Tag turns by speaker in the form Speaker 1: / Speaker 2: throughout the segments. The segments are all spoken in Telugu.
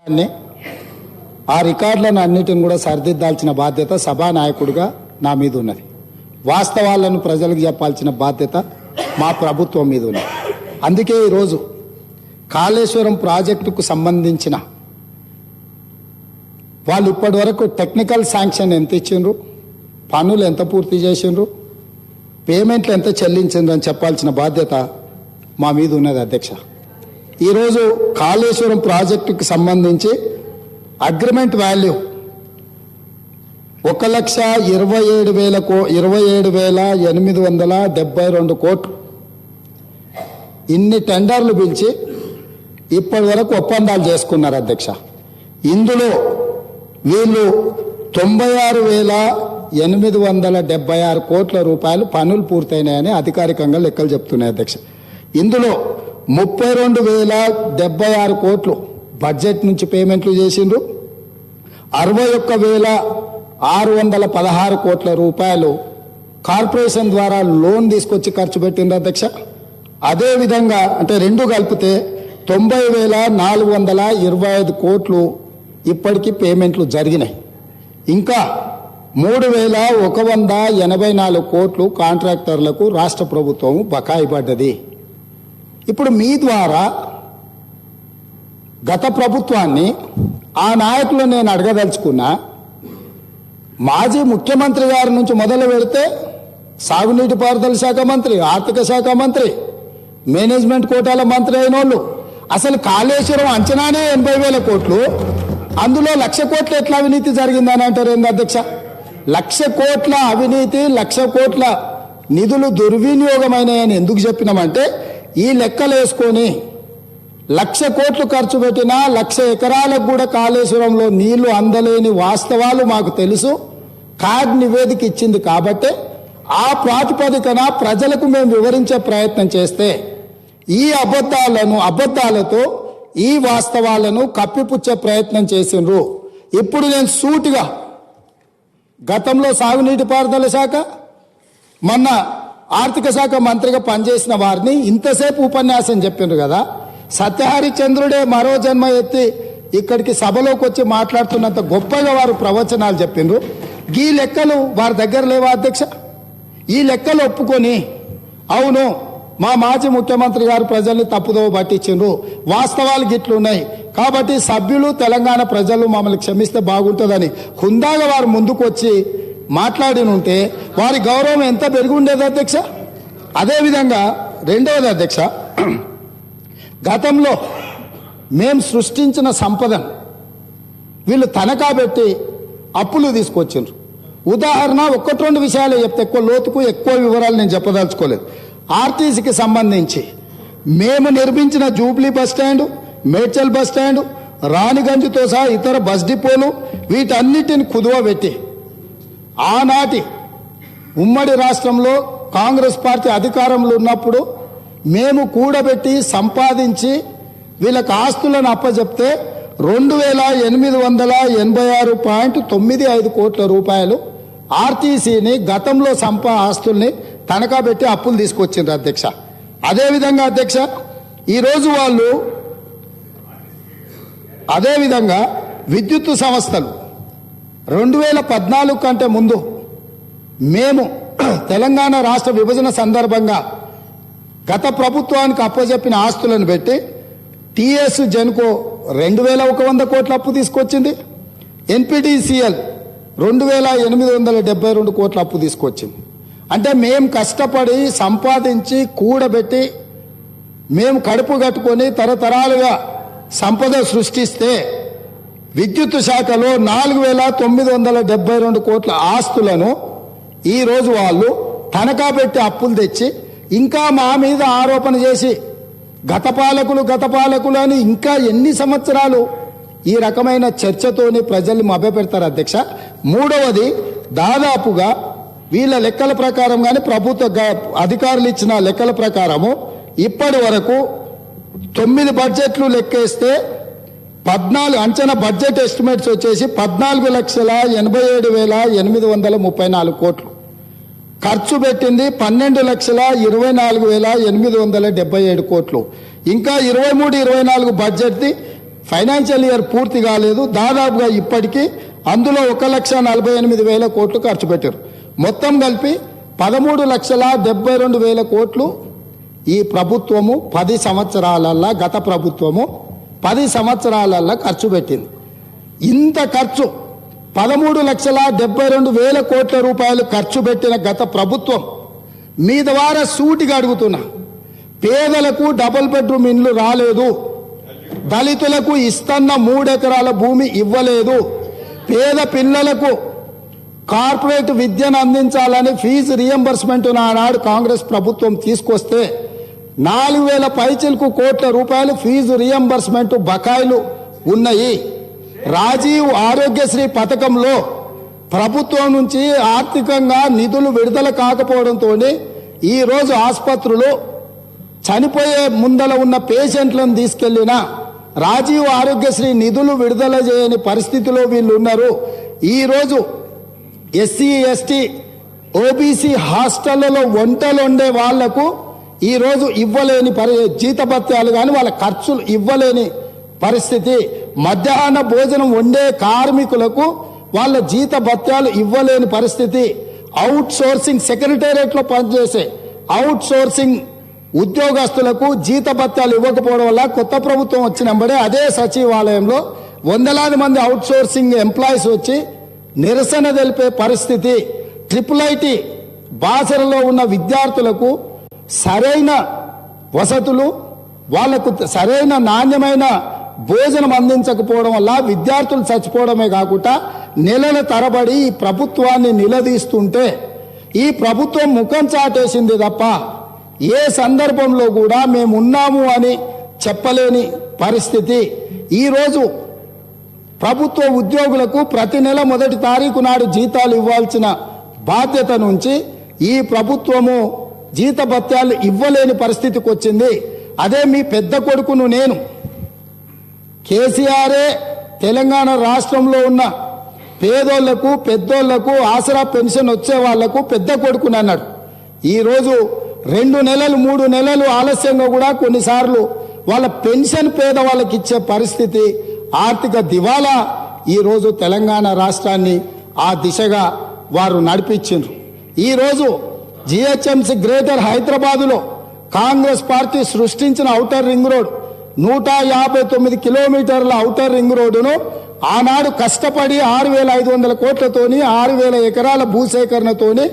Speaker 1: ఆ రికార్డులను అన్నిటిని కూడా సరిదిద్దాల్సిన బాధ్యత సభానాయకుడిగా నా మీద ఉన్నది. వాస్తవాలను ప్రజలకు చెప్పాల్సిన బాధ్యత మా ప్రభుత్వం మీద ఉన్నది. అందుకే ఈరోజు కాళేశ్వరం ప్రాజెక్టుకు సంబంధించిన వాళ్ళు ఇప్పటి వరకు టెక్నికల్ శాంక్షన్ ఎంత ఇచ్చిండ్రు, పనులు ఎంత పూర్తి చేసిండ్రు, పేమెంట్లు ఎంత చెల్లించిండ్రు అని చెప్పాల్సిన బాధ్యత మా మీద ఉన్నది అధ్యక్ష. ఈరోజు కాళేశ్వరం ప్రాజెక్టుకు సంబంధించి అగ్రిమెంట్ వాల్యూ 1,27,872 కోట్లు. ఇన్ని టెండర్లు పిలిచి ఇప్పటి వరకు ఒప్పందాలు చేసుకున్నారు అధ్యక్ష. ఇందులో వీళ్ళు 96,876 కోట్ల రూపాయలు పనులు పూర్తయినాయని అధికారికంగా లెక్కలు చెప్తున్నాయి అధ్యక్ష. ఇందులో 32,076 కోట్లు బడ్జెట్ నుంచి పేమెంట్లు చేసిండ్రు. 61,616 కోట్ల రూపాయలు కార్పొరేషన్ ద్వారా లోన్ తీసుకొచ్చి ఖర్చు పెట్టిండ్రు అధ్యక్ష. అదేవిధంగా అంటే రెండు కలిపితే 90,425 కోట్లు ఇప్పటికీ పేమెంట్లు జరిగినాయి. ఇంకా 3,184 కోట్లు కాంట్రాక్టర్లకు రాష్ట్ర ప్రభుత్వం బకాయి పడ్డది. ఇప్పుడు మీ ద్వారా గత ప్రభుత్వాన్ని ఆ నాయకులు నేను అడగదలుచుకున్నా, మాజీ ముఖ్యమంత్రి గారి నుంచి మొదలు పెడితే సాగునీటి పారుదల శాఖ మంత్రి, ఆర్థిక శాఖ మంత్రి, మేనేజ్మెంట్ కోటాల మంత్రి అయిన వాళ్ళు అసలు కాళేశ్వరం అంచనానే 80,000 కోట్లు, అందులో 1,00,000 కోట్లు ఎట్లా అవినీతి జరిగిందని అంటారు ఏంది అధ్యక్ష? 1,00,000 కోట్ల అవినీతి, 1,00,000 కోట్ల నిధులు దుర్వినియోగమైనాయని ఎందుకు చెప్పినామంటే ఈ లెక్కలు వేసుకొని 1,00,000 కోట్లు ఖర్చు పెట్టినా 1,00,000 ఎకరాలకు కూడా కాళేశ్వరంలో నీళ్లు అందలేని వాస్తవాలు మాకు తెలుసు. కార్డ్ నివేదిక ఇచ్చింది కాబట్టి ఆ ప్రాతిపదికన ప్రజలకు మేము వివరించే ప్రయత్నం చేస్తే ఈ అబద్ధాలతో ఈ వాస్తవాలను కప్పిపుచ్చే ప్రయత్నం చేసిండ్రు. ఇప్పుడు నేను సూటిగా గతంలో సాగునీటి పారుదల శాఖ, మొన్న ఆర్థిక శాఖ మంత్రిగా పనిచేసిన వారిని ఇంతసేపు ఉపన్యాసం చెప్పిండ్రు కదా, సత్యహరిచంద్రుడే మరో జన్మ ఎత్తి ఇక్కడికి సభలోకి వచ్చి మాట్లాడుతున్నంత గొప్పగా వారు ప్రవచనాలు చెప్పిండ్రు. ఈ లెక్కలు వారి దగ్గర లేవా అధ్యక్ష? ఈ లెక్కలు ఒప్పుకొని అవును మా మాజీ ముఖ్యమంత్రి గారు ప్రజల్ని తప్పుదోవ పట్టించిండ్రు, వాస్తవాలు గిట్లున్నాయి కాబట్టి సభ్యులు తెలంగాణ ప్రజలు మమ్మల్ని క్షమిస్తే బాగుంటుందని హుందాగా వారు ముందుకు వచ్చి మాట్లాడినుంటే వారి గౌరవం ఎంత పెరిగి ఉండేది అధ్యక్ష. అదేవిధంగా రెండవది అధ్యక్ష, గతంలో మేము సృష్టించిన సంపదను వీళ్ళు తనఖా పెట్టి అప్పులు తీసుకొచ్చిండ్రు. ఉదాహరణ 1-2 విషయాలు చెప్తే ఎక్కువ లోతుకు ఎక్కువ వివరాలు నేను చెప్పదలుచుకోలేదు. ఆర్టీసీకి సంబంధించి మేము నిర్మించిన జూబ్లీ బస్టాండ్, మేడ్చల్ బస్టాండ్, రాణిగంజ్తో సహా ఇతర బస్ డిపోలు వీటన్నిటిని కుదువ పెట్టి ఆనాటి ఉమ్మడి రాష్ట్రంలో కాంగ్రెస్ పార్టీ అధికారంలో ఉన్నప్పుడు మేము కూడబెట్టి సంపాదించి వీళ్ళకి ఆస్తులను అప్పచెప్తే 2,886.95 కోట్ల రూపాయలు ఆర్టీసీని గతంలో ఆస్తుల్ని తనఖా పెట్టి అప్పులు తీసుకొచ్చిండ్రు అధ్యక్ష. అదేవిధంగా అధ్యక్ష ఈరోజు వాళ్ళు అదేవిధంగా విద్యుత్ సంస్థలు 2014 కంటే ముందు మేము తెలంగాణ రాష్ట్ర విభజన సందర్భంగా గత ప్రభుత్వానికి అప్పచెప్పిన ఆస్తులను పెట్టి టీఎస్ జెన్కో 2,100 కోట్ల అప్పు తీసుకొచ్చింది. ఎన్పిటిసిఎల్ 2,872 కోట్ల అప్పు తీసుకొచ్చింది. అంటే మేము కష్టపడి సంపాదించి కూడబెట్టి మేము కడుపు కట్టుకొని తరతరాలుగా సంపద సృష్టిస్తే విద్యుత్ శాఖలో 4,972 కోట్ల ఆస్తులను ఈరోజు వాళ్ళు తనఖా పెట్టి అప్పులు తెచ్చి ఇంకా మా మీద ఆరోపణ చేసి గత పాలకులు అని ఇంకా ఎన్ని సంవత్సరాలు ఈ రకమైన చర్చతోని ప్రజల్ని మభ్యపెడతారు అధ్యక్ష. మూడవది, దాదాపుగా వీళ్ళ లెక్కల ప్రకారం కానీ ప్రభుత్వ అధికారులు ఇచ్చిన లెక్కల ప్రకారము ఇప్పటి వరకు 9 బడ్జెట్లు లెక్కేస్తే 14 అంచనా బడ్జెట్ ఎస్టిమేట్స్ వచ్చేసి 14,87,834 కోట్లు, ఖర్చు పెట్టింది 12,24,877 కోట్లు. ఇంకా 23-24 బడ్జెట్ది ఫైనాన్షియల్ ఇయర్ పూర్తి కాలేదు, దాదాపుగా ఇప్పటికీ అందులో 1,48,000 కోట్లు ఖర్చు పెట్టారు. మొత్తం కలిపి 13,72,000 కోట్లు ఈ ప్రభుత్వము 10 సంవత్సరాలల్లా, గత ప్రభుత్వము 10 సంవత్సరాలల్లా ఖర్చు పెట్టింది. ఇంత ఖర్చు 13,72,000 కోట్ల రూపాయలు ఖర్చు పెట్టిన గత ప్రభుత్వం మీ ద్వారా సూటిగా అడుగుతున్నా, పేదలకు డబుల్ బెడ్రూమ్ ఇండ్లు రాలేదు, దళితులకు ఇస్తున్న 3 ఎకరాల భూమి ఇవ్వలేదు, పేద పిల్లలకు కార్పొరేట్ విద్యను అందించాలని ఫీజు రియంబర్స్మెంట్ నాడు కాంగ్రెస్ ప్రభుత్వం తీసుకొస్తే 4,000 పైచిలకు కోట్ల రూపాయలు ఫీజు రియంబర్స్మెంట్ బకాయిలు ఉన్నాయి. రాజీవ్ ఆరోగ్యశ్రీ పథకంలో ప్రభుత్వం నుంచి ఆర్థికంగా నిధులు విడుదల కాకపోవడంతో ఈరోజు ఆసుపత్రులు చనిపోయే ముందల ఉన్న పేషెంట్లను తీసుకెళ్లిన రాజీవ్ ఆరోగ్యశ్రీ నిధులు విడుదల చేయని పరిస్థితిలో వీళ్ళు ఉన్నారు. ఈరోజు ఎస్సీ ఎస్టీ ఓబీసీ హాస్టళ్లలో వంటలు వండే వాళ్లకు ఈరోజు ఇవ్వలేని జీతభత్యాలు కానీ వాళ్ళ ఖర్చులు ఇవ్వలేని పరిస్థితి, మధ్యాహ్న భోజనం వండే కార్మికులకు వాళ్ళ జీతభత్యాలు ఇవ్వలేని పరిస్థితి, అవుట్ సోర్సింగ్ సెక్రటేరియట్లో పనిచేసే అవుట్ సోర్సింగ్ ఉద్యోగస్తులకు జీతభత్యాలు ఇవ్వకపోవడం వల్ల కొత్త ప్రభుత్వం వచ్చినప్పుడే అదే సచివాలయంలో వందలాది మంది అవుట్ సోర్సింగ్ ఎంప్లాయీస్ వచ్చి నిరసన తెలిపే పరిస్థితి. IIIT బాసరలో ఉన్న విద్యార్థులకు సరైన వసతులు, వాళ్లకు సరైన నాణ్యమైన భోజనం అందించకపోవడం వల్ల విద్యార్థులు చచ్చిపోవడమే కాకుండా నెలల తరబడి ఈ ప్రభుత్వాన్ని నిలదీస్తుంటే ఈ ప్రభుత్వం ముఖం చాటేసింది తప్ప ఏ సందర్భంలో కూడా మేమున్నాము అని చెప్పలేని పరిస్థితి. ఈరోజు ప్రభుత్వ ఉద్యోగులకు ప్రతి నెల 1వ తారీఖు నాడు జీతాలు ఇవ్వాల్సిన బాధ్యత నుంచి ఈ ప్రభుత్వము జీతభత్యాలు ఇవ్వలేని పరిస్థితికి వచ్చింది. అదే మీ పెద్ద కొడుకును నేను, కేసీఆరే తెలంగాణ రాష్ట్రంలో ఉన్న పేదోళ్లకు పెద్దోళ్లకు ఆసరా పెన్షన్ వచ్చే వాళ్లకు పెద్ద కొడుకుని అన్నాడు. ఈరోజు 2 నెలలు 3 నెలలు ఆలస్యంగా కూడా కొన్నిసార్లు వాళ్ళ పెన్షన్ పేదవాళ్ళకి ఇచ్చే పరిస్థితి, ఆర్థిక దివాలా ఈరోజు తెలంగాణ రాష్ట్రాన్ని ఆ దిశగా వారు నడిపించారు. ఈరోజు జిహెచ్ఎంసీ గ్రేటర్ హైదరాబాదులో కాంగ్రెస్ పార్టీ సృష్టించిన ఔటర్ రింగ్ రోడ్ 159 కిలోమీటర్ల ఔటర్ రింగ్ రోడ్డును ఆనాడు కష్టపడి 6,500 కోట్లతోని 6,000 ఎకరాల భూసేకరణతోని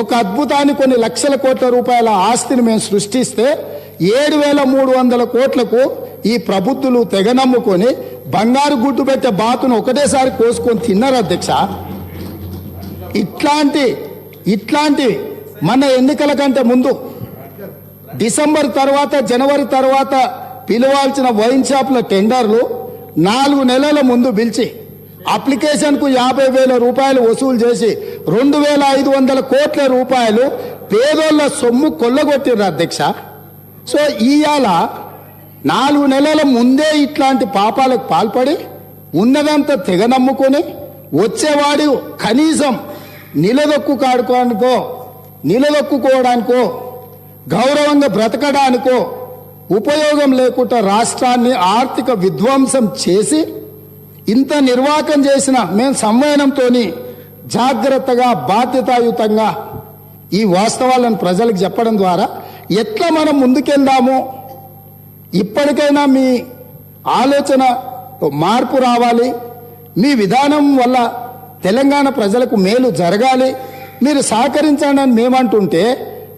Speaker 1: ఒక అద్భుతాన్ని కొన్ని లక్షల కోట్ల రూపాయల ఆస్తిని మేము సృష్టిస్తే 7,300 కోట్లకు ఈ ప్రబుద్ధులు తెగనమ్ముకొని బంగారు గుడ్డు పెట్టే బాతును ఒకటేసారి కోసుకొని తిన్నారు అధ్యక్ష. ఇట్లాంటి మన ఎన్నికల కంటే ముందు డిసెంబర్ తర్వాత జనవరి తర్వాత పిలవాల్సిన వైన్ షాపుల టెండర్లు 4 నెలల ముందు పిలిచి అప్లికేషన్కు 50,000 రూపాయలు వసూలు చేసి 2,500 కోట్ల రూపాయలు పేదోళ్ల సొమ్ము కొల్లగొట్టిర్రు అధ్యక్ష. సో ఇవాళ 4 నెలల ముందే ఇట్లాంటి పాపాలకు పాల్పడి ఉన్నదంతా తెగనమ్ముకొని వచ్చేవాడు కనీసం నిలదొక్కుకోవడానికో గౌరవంగా బ్రతకడానికో ఉపయోగం లేకుండా రాష్ట్రాన్ని ఆర్థిక విధ్వంసం చేసి ఇంత నిర్వాకం చేసిన మేము సంవయనంతో జాగ్రత్తగా బాధ్యతాయుతంగా ఈ వాస్తవాలను ప్రజలకు చెప్పడం ద్వారా ఎట్లా మనం ముందుకెళ్దామో, ఇప్పటికైనా మీ ఆలోచన మార్పు రావాలి, మీ విధానం వల్ల తెలంగాణ ప్రజలకు మేలు జరగాలి, మీరు సహకరించండి అని మేమంటుంటే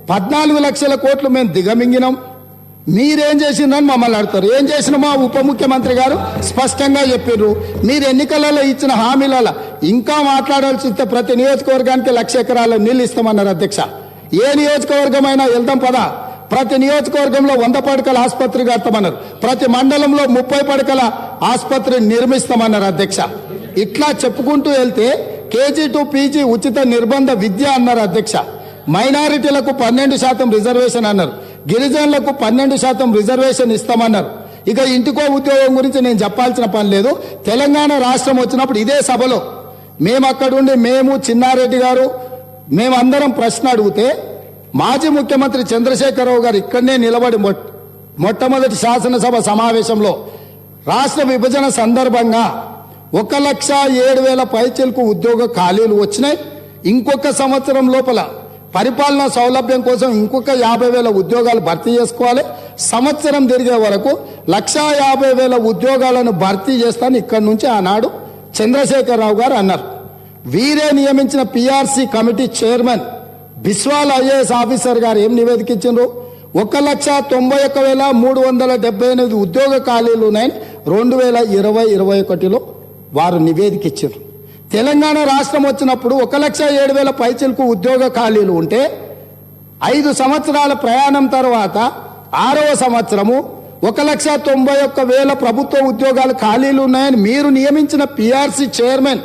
Speaker 1: 14 లక్షల కోట్లు మేము దిగమింగినాం, మీరేం చేసిందని మమ్మల్ని అడుగుతారు. ఏం చేసినా మా ఉప ముఖ్యమంత్రి గారు స్పష్టంగా చెప్పారు. మీరు ఎన్నికలలో ఇచ్చిన హామీలలో ఇంకా మాట్లాడాల్సి వస్తే ప్రతి నియోజకవర్గానికి 1,00,000 ఎకరాల నీళ్ళు ఇస్తామన్నారు అధ్యక్ష. ఏ నియోజకవర్గమైనా వెళ్దాం పదా, ప్రతి నియోజకవర్గంలో 100 పడకల ఆసుపత్రి కడతామన్నారు, ప్రతి మండలంలో 30 పడకల ఆసుపత్రి నిర్మిస్తామన్నారు అధ్యక్ష. ఇట్లా చెప్పుకుంటూ వెళ్తే KG to PG ఉచిత నిర్బంధ విద్య అన్నారు అధ్యక్ష. మైనారిటీలకు 12% రిజర్వేషన్ అన్నారు, గిరిజనులకు 12% రిజర్వేషన్ ఇస్తామన్నారు. ఇక ఇంటికో ఉద్యోగం గురించి నేను చెప్పాల్సిన పని లేదు. తెలంగాణ రాష్ట్రం వచ్చినప్పుడు ఇదే సభలో మేము అక్కడుండి మేము చిన్నారెడ్డి గారు మేమందరం ప్రశ్న అడిగితే మాజీ ముఖ్యమంత్రి చంద్రశేఖరరావు గారు ఇక్కడనే నిలబడి మొట్టమొదటి శాసనసభ సమావేశంలో రాష్ట్ర విభజన సందర్భంగా 1,07,000 పైచిలకు ఉద్యోగ ఖాళీలు వచ్చినాయి. ఇంకొక సంవత్సరం లోపల పరిపాలనా సౌలభ్యం కోసం ఇంకొక 50,000 ఉద్యోగాలు భర్తీ చేసుకోవాలి. సంవత్సరం తిరిగే వరకు 1,50,000 ఉద్యోగాలను భర్తీ చేస్తాను ఇక్కడి నుంచి ఆనాడు చంద్రశేఖరరావు గారు అన్నారు. వీరే నియమించిన PRC committee chairman Biswal IAS officer గారు ఏం నివేదిక ఇచ్చిండ్రు? 1,91,378 ఉద్యోగ ఖాళీలు ఉన్నాయని 2020-21లో వారు నివేదిక ఇచ్చారు. తెలంగాణ రాష్ట్రం వచ్చినప్పుడు 1,07,000 పైచిలకు ఉద్యోగ ఖాళీలు ఉంటే 5 సంవత్సరాల ప్రయాణం తర్వాత 6వ సంవత్సరము 1,91,000 ప్రభుత్వ ఉద్యోగాలు ఖాళీలు ఉన్నాయని మీరు నియమించిన పిఆర్సి చైర్మన్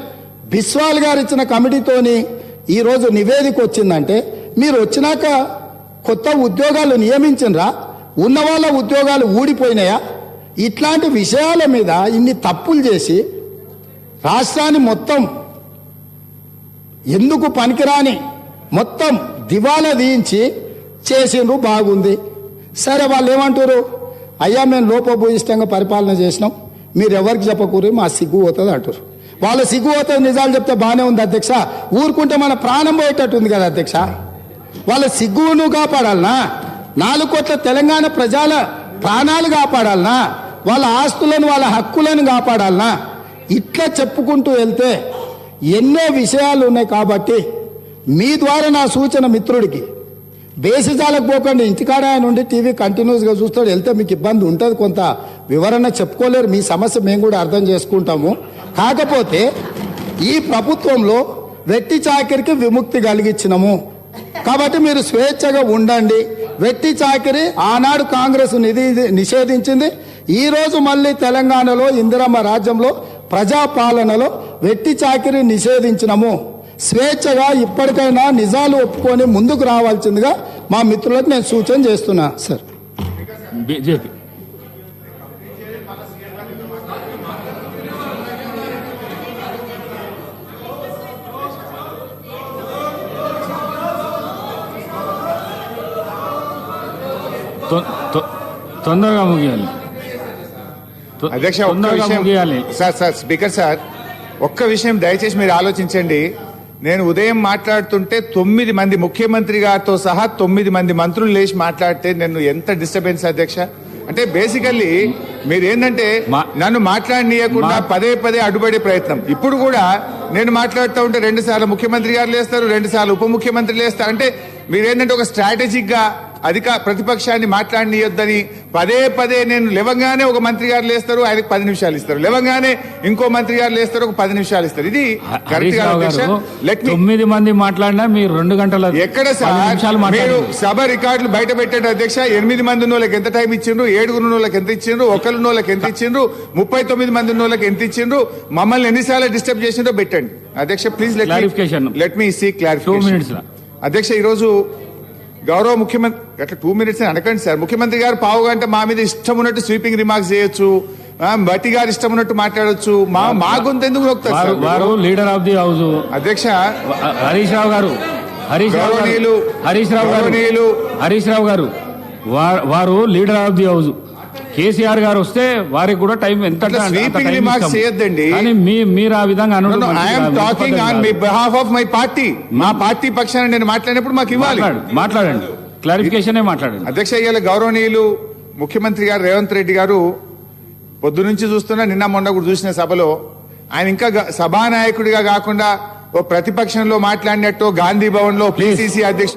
Speaker 1: బిస్వాల్ గారు ఇచ్చిన కమిటీతోని ఈరోజు నివేదిక వచ్చిందంటే మీరు వచ్చినాక కొత్త ఉద్యోగాలు నియమించినరా? ఉన్న వాళ్ళ ఉద్యోగాలు ఊడిపోయినాయా? ఇట్లాంటి విషయాల మీద ఇన్ని తప్పులు చేసి రాష్ట్రాన్ని మొత్తం ఎందుకు పనికిరాని మొత్తం దివాలా తీయించి చేసిండ్రు. బాగుంది. సరే, వాళ్ళు ఏమంటారు? అయ్యా మేము లోపభూయిష్టంగా పరిపాలన చేసినాం, మీరు ఎవరికి చెప్పకూరి, మా సిగ్గు పోతుంది అంటారు. వాళ్ళ సిగ్గు పోతుంది నిజాలు చెప్తే బాగానే ఉంది అధ్యక్ష. ఊరుకుంటే మన ప్రాణం పోయేటట్టు ఉంది కదా అధ్యక్ష. వాళ్ళ సిగ్గును కాపాడాలనా? 4 కోట్ల తెలంగాణ ప్రజల ప్రాణాలు కాపాడాలనా? వాళ్ళ ఆస్తులను వాళ్ళ హక్కులను కాపాడాలనా? ఇట్లా చెప్పుకుంటూ వెళ్తే ఎన్నో విషయాలు ఉన్నాయి. కాబట్టి మీ ద్వారా నా సూచన మిత్రుడికి, బేసిజాలకు పోకండి. ఇంటికాడ ఆయన ఉండి టీవీ కంటిన్యూస్గా చూస్తాడు, వెళ్తే మీకు ఇబ్బంది ఉంటుంది, కొంత వివరణ చెప్పుకోలేరు. మీ సమస్య మేము కూడా అర్థం చేసుకుంటాము. కాకపోతే ఈ ప్రభుత్వంలో వెట్టి చాకిరికి విముక్తి కలిగించినము కాబట్టి మీరు స్వేచ్ఛగా ఉండండి. వెట్టి చాకిరి ఆనాడు కాంగ్రెస్ నిషేధించింది. ఈ రోజు మళ్ళీ తెలంగాణలో ఇందిరమ్మ రాజ్యంలో ప్రజాపాలనలో వెట్టి చాకిరి నిషేధించినము. స్వేచ్ఛగా ఇప్పటికైనా నిజాలు ఒప్పుకొని ముందుకు రావాల్సిందిగా మా మిత్రులకు నేను సూచన చేస్తున్నా. సార్,
Speaker 2: బీజేపీ తొందరగా ముగియాలి
Speaker 3: అధ్యక్ష. ఒక్క విషయం సార్, స్పీకర్ సార్, ఒక్క విషయం దయచేసి మీరు ఆలోచించండి. నేను ఉదయం మాట్లాడుతుంటే 9 మంది ముఖ్యమంత్రి గారితో సహా 9 మంది మంత్రులు లేచి మాట్లాడితే నేను ఎంత డిస్టర్బెన్స్ అధ్యక్ష. అంటే బేసికల్లీ మీరు ఏంటంటే నన్ను మాట్లాడనీయకుండా పదే అడ్డుపడే ప్రయత్నం. ఇప్పుడు కూడా నేను మాట్లాడుతూ ఉంటే 2 సార్లు ముఖ్యమంత్రి గారు లేస్తారు, 2 సార్లు ఉప ముఖ్యమంత్రి లేస్తారు. అంటే మీరేంటంటే ఒక స్ట్రాటజిక్ గా ప్రతిపక్షాన్ని మాట్లాడనీయొద్దని పదే నేను లేవగానే ఒక మంత్రి గారు లేస్తారు, ఆయనకు 10 నిమిషాలు ఇస్తారు, లేవగానే ఇంకో మంత్రి గారు లేస్తారు, ఒక 10 నిమిషాలు ఇస్తారు. ఇది కరెక్ట్ కాదు అధ్యక్ష.
Speaker 2: 9 మంది మాట్లాడినా మీరు 2 గంటల
Speaker 3: ఎక్కడ సార్? మీరు సభ రికార్డులు బయట పెట్టండి అధ్యక్ష. 8 మంది ఉన్న వాళ్ళకి ఎంత టైం ఇచ్చిండ్రు, 7 ఉన్న వాళ్ళకి ఎంత ఇచ్చిండ్రు, 1 ఉన్న వాళ్ళకి ఎంత ఇచ్చిండ్రు, 39 మంది ఉన్న వాళ్ళకి ఎంత ఇచ్చిండ్రు, మమ్మల్ని ఎన్నిసార్లు డిస్టర్బ్ చేసిండ్రో పెట్టండి అధ్యక్ష. Please let me seek clarification. అధ్యక్ష, ఈరోజు గౌరవ ముఖ్యమంత్రి అట్లా 2 మినిట్స్ అనకండి సార్. ముఖ్యమంత్రి గారు పావు గంట మా మీద ఇష్టం ఉన్నట్టు స్వీపింగ్ రిమార్క్స్ చేయొచ్చు, బట్టి గారు ఇష్టం ఉన్నట్టు మాట్లాడొచ్చు. మా గొంతు ఎందుకు నొక్కుతారు?
Speaker 2: వారు లీడర్ ఆఫ్ ది హౌస్
Speaker 3: అధ్యక్ష.
Speaker 2: హరీష్ రావు గారు వారు leader of the house. KCR గారు వస్తే వారికి కూడా టైం ఎంత
Speaker 3: చేయొద్దండి.
Speaker 2: మీరు ఆ విధంగా
Speaker 3: talking on behalf of my party. మా పార్టీ పక్షాన నేను మాట్లాడినప్పుడు మాకు ఇవ్వాలి.
Speaker 2: మాట్లాడండి, క్లారిఫికేషన్ మాట్లాడండి
Speaker 3: అధ్యక్ష. ఇవాళ గౌరవనీయులు ముఖ్యమంత్రి గారు రేవంత్ రెడ్డి గారు పొద్దు నుంచి చూస్తున్నా, నిన్న మొన్న కూడా చూసిన సభలో ఆయన ఇంకా సభానాయకుడిగా కాకుండా ఓ ప్రతిపక్షంలో మాట్లాడినట్టు గాంధీ భవన్ లో పిసిసి అధ్యక్షుడు